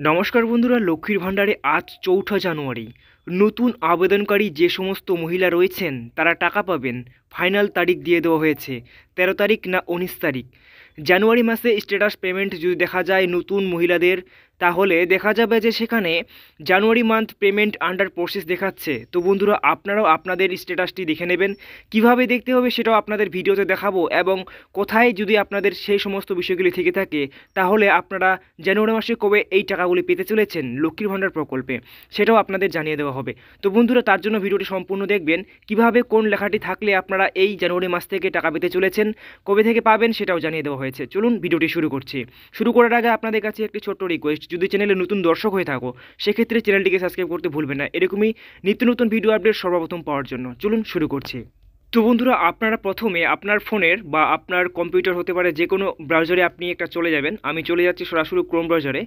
নমস্কার বন্ধুরা, লক্ষ্মীর ভাণ্ডারে আজ ৪ঠা জানুয়ারি নতুন আবেদনকারী যে সমস্ত মহিলা রয়েছেন তারা টাকা পাবেন। ফাইনাল তারিখ দিয়ে দেওয়া হয়েছে ১৩ তারিখ না ১৯ তারিখ। জানুয়ারি মাসে স্ট্যাটাস পেমেন্ট যদি দেখা যায় নতুন মহিলাদের, তাহলে দেখা যাবে যে সেখানে জানুয়ারি মান্থ পেমেন্ট আন্ডার প্রসেস দেখাচ্ছে। তো বন্ধুরা, আপনারাও আপনাদের স্ট্যাটাসটি দেখে নেবেন। কিভাবে দেখতে হবে সেটাও আপনাদের ভিডিওতে দেখাবো, এবং কোথায় যদি আপনাদের সেই সমস্ত বিষয়গুলি থেকে থাকে তাহলে আপনারা জানুয়ারি মাসে কবে এই টাকাগুলি পেতে চলেছেন লক্ষ্মীর ভাণ্ডার প্রকল্পে সেটাও আপনাদের জানিয়ে দেওয়া হবে। তো বন্ধুরা, তার জন্য ভিডিওটি সম্পূর্ণ দেখবেন। কিভাবে কোন লেখাটি থাকলে আপনারা এই জানুয়ারি মাস থেকে টাকা পেতে চলেছেন, কবে থেকে পাবেন সেটাও জানিয়ে দেওয়া হয়েছে। চলুন ভিডিওটি শুরু করছি। শুরু করার আগে আপনাদের কাছে একটি ছোট্ট রিকোয়েস্ট, যদি চ্যানেলে নতুন দর্শক হয়ে থাকো সেক্ষেত্রে চ্যানেলটিকে সাবস্ক্রাইব করতে ভুলবেন না, এরকমই নিত্য নতুন ভিডিও আপডেট সর্বপ্রথম পাওয়ার জন্য। চলুন শুরু করছি। তো বন্ধুরা, আপনারা প্রথমে আপনার ফোনের বা আপনার কম্পিউটার হতে পারে যে কোনো ব্রাউজারে আপনি একটা চলে যাবেন। আমি চলে যাচ্ছি সরাসরি ক্রোম ব্রাউজারে।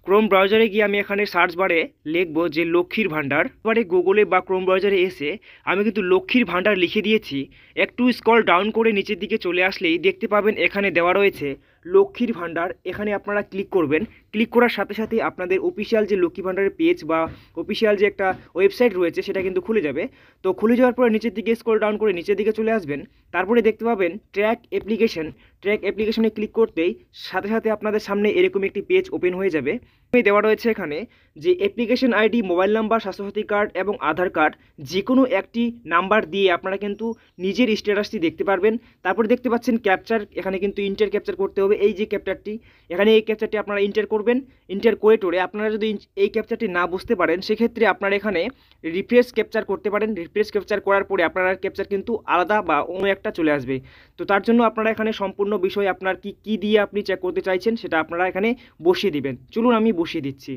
ক্রোম ব্রাউজারে গিয়ে আমি এখানে সার্চ বারে লিখব যে লক্ষ্মীর ভাণ্ডার। এবারে গুগলে বা ক্রোম ব্রাউজারে এসে আমি কিন্তু লক্ষ্মীর ভাণ্ডার লিখে দিয়েছি। একটু স্ক্রল ডাউন করে নিচের দিকে চলে আসলেই দেখতে পাবেন এখানে দেওয়া রয়েছে লক্ষ্মীর ভাণ্ডার। এখানে আপনারা ক্লিক করবেন। ক্লিক করার সাথে সাথে আপনাদের অফিসিয়াল যে লক্ষ্মী ভাণ্ডারের পেজ বা অফিসিয়াল যে একটা ওয়েবসাইট রয়েছে সেটা কিন্তু খুলে যাবে। তো খুলে যাওয়ার পরে নিচের দিকে স্ক্রল ডাউন করে নিচের দিকে চলে আসবেন। তারপরে দেখতে পাবেন ট্র্যাক অ্যাপ্লিকেশন। ট্র্যাক অ্যাপ্লিকেশনে ক্লিক করতেই সাথে সাথে আপনাদের সামনে এরকম একটি পেজ ওপেন হয়ে যাবে। দেওয়া রয়েছে এখানে যে application ID, mobile number, Swasthya Sathi card এবং আধার কার্ড, যে কোনো একটি নাম্বার দিয়ে আপনারা কিন্তু নিজের স্ট্যাটাসটি দেখতে পারবেন। তারপরে দেখতে পাচ্ছেন ক্যাপচার, এখানে কিন্তু ইন্টার ক্যাপচার করতে হবে। এই যে ক্যাপচারটি, এখানে এই ক্যাপচারটি আপনারা ইন্টার করবেন। ইন্টার করে টোরে আপনারা যদি এই ক্যাপচারটি না বুঝতে পারেন সেক্ষেত্রে আপনারা এখানে রিফ্রেশ ক্যাপচার করতে পারেন। রিফ্রেশ ক্যাপচার করার পরে আপনার ক্যাপচার কিন্তু আলাদা বা অন্য একটা চলে আসবে। তো তার জন্য আপনারা এখানে সম্পূর্ণ বিষয় আপনার কি দিয়ে আপনি চেক করতে চাইছেন সেটা আপনারা এখানে বসিয়ে দিবেন। চলুন আমি বসিয়ে দিচ্ছি।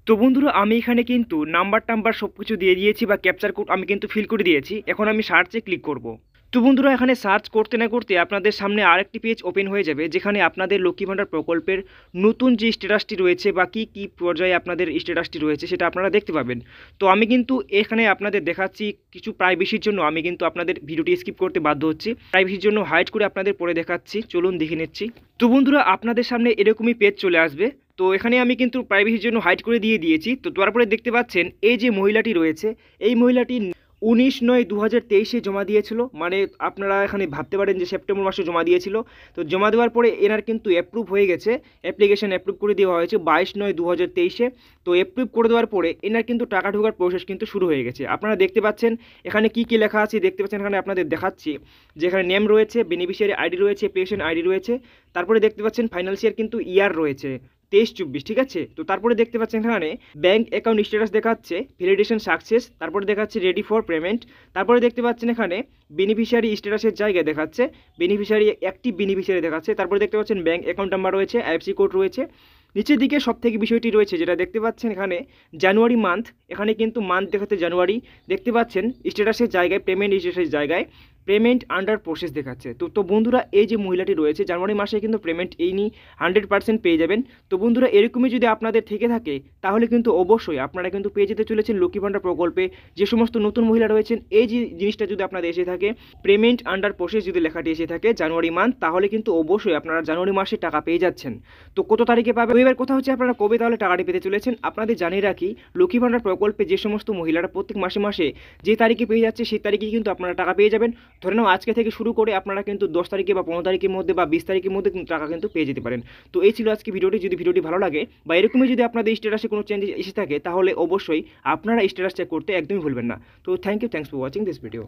তো বন্ধুরা, আমি এখানে কিন্তু নাম্বার সব কিছু দিয়ে দিয়েছি বা ক্যাপচার কোড আমি কিন্তু ফিল করে দিয়েছি। এখন আমি সার্চে ক্লিক করব। তো বন্ধুরা, এখানে সার্চ করতে না করতে আপনাদের সামনে আরেকটি পেজ ওপেন হয়ে যাবে যেখানে আপনাদের লক্ষ্মী ভাণ্ডার প্রকল্পের নতুন যে স্ট্যাটাসটি রয়েছে বা কি পর্যায়ে আপনাদের স্ট্যাটাসটি রয়েছে সেটা আপনারা দেখতে পাবেন। তো আমি কিন্তু এখানে আপনাদের দেখাচ্ছি কিছু প্রাইভেসির জন্য আমি কিন্তু আপনাদের ভিডিওটি স্কিপ করতে বাধ্য হচ্ছি। প্রাইভেসির জন্য হাইড করে আপনাদের পরে দেখাচ্ছি। চলুন দেখে নিচ্ছি। তো বন্ধুরা, আপনাদের সামনে এরকমই পেজ চলে আসবে। তো এখানে আমি কিন্তু প্রাইভেসির জন্য হাইড করে দিয়ে দিয়েছি। তো তারপরে দেখতে পাচ্ছেন এই যে মহিলাটি রয়েছে, এই মহিলাটি 19/9/2023 জমা দিয়েছিল। মানে আপনারা এখানে ভাবতে পারেন যে সেপ্টেম্বর মাসে জমা দিয়েছিল। তো জমা দেওয়ার পরে এনার কিন্তু অ্যাপ্রুভ হয়ে গেছে, অ্যাপ্লিকেশন অ্যাপ্রুভ করে দেওয়া হয়েছে 22/9/2023। তো অ্যাপ্রুভ করে দেওয়ার পরে এনার কিন্তু টাকা ঢোকার প্রসেস কিন্তু শুরু হয়ে গেছে। আপনারা দেখতে পাচ্ছেন এখানে কি লেখা আছে দেখতে পাচ্ছেন। এখানে আপনাদের দেখাচ্ছি যে এখানে নেম রয়েছে, বেনিফিশিয়ারি আইডি রয়েছে, অ্যাপ্লিকেশন আইডি রয়েছে। তারপরে দেখতে পাচ্ছেন ফাইনান্সিয়াল কিন্তু ইয়ার রয়েছে 23-24, ঠিক আছে। তো তারপরে দেখতে পাচ্ছেন এখানে ব্যাংক অ্যাকাউন্ট স্ট্যাটাস দেখাচ্ছে ভ্যালিডেশন সাকসেস, তারপরে দেখাচ্ছে রেডি ফর পেমেন্ট। তারপরে দেখতে পাচ্ছেন এখানে বেনিফিশিয়ারি স্ট্যাটাসের জায়গায় দেখাচ্ছে বেনিফিশিয়ারি অ্যাক্টিভ বেনিফিশিয়ারি দেখাচ্ছে। তারপরে দেখতে পাচ্ছেন ব্যাংক অ্যাকাউন্ট নাম্বার রয়েছে, আইএফসি কোড রয়েছে। নিচের দিকে সব থেকে বিষয়টি রয়েছে যেটা দেখতে পাচ্ছেন এখানে জানুয়ারি মান্থ, এখানে কিন্তু মান্থ দেখাচ্ছে জানুয়ারি। দেখতে পাচ্ছেন স্ট্যাটাসের জায়গায় পেমেন্ট স্ট্যাটাসের জায়গায় পেমেন্ট আন্ডার প্রসেস দেখাচ্ছে। তো বন্ধুরা, এই যে মহিলাটি রয়েছে জানুয়ারি মাসে কিন্তু পেমেন্ট এই নিয়ে 100% পেয়ে যাবেন। তো বন্ধুরা, এরকমই যদি আপনাদের থেকে থাকে তাহলে কিন্তু অবশ্যই আপনারা কিন্তু পেয়ে যেতে চলেছেন লক্ষ্মী ভাণ্ডার প্রকল্পে। যে সমস্ত নতুন মহিলা রয়েছেন, এই যে জিনিসটা যদি আপনাদের এসে থাকে পেমেন্ট আন্ডার প্রসেস যদি লেখাটি এসে থাকে জানুয়ারি মান্থ, তাহলে কিন্তু অবশ্যই আপনারা জানুয়ারি মাসে টাকা পেয়ে যাচ্ছেন। তো কত তারিখে পাবেন, এবার কথা হচ্ছে আপনারা কবে তাহলে টাকাটি পেতে চলেছেন। আপনাদের জানিয়ে রাখি লক্ষ্মী ভাণ্ডার প্রকল্পে যে সমস্ত মহিলারা প্রত্যেক মাসে মাসে যে তারিখে পেয়ে যাচ্ছে সেই তারিখে কিন্তু আপনারা টাকা পেয়ে যাবেন। ধরে নাও আজকে থেকে শুরু করে আপনারা কিন্তু 10 তারিখে বা 15 তারিখের মধ্যে বা 20 তারিখের মধ্যে কিন্তু টাকা কিন্তু পেয়ে যেতে পারেন। তো এই ছিল আজকে ভিডিওটি। যদি ভিডিওটি ভালো লাগে বা এরকমই যদি আপনাদের স্ট্যাটাসে কোনো চেঞ্জ এসে থাকে তাহলে অবশ্যই আপনারা স্ট্যাটাস চেক করতে একদমই ভুলবেন না। তো thanks for watching this video.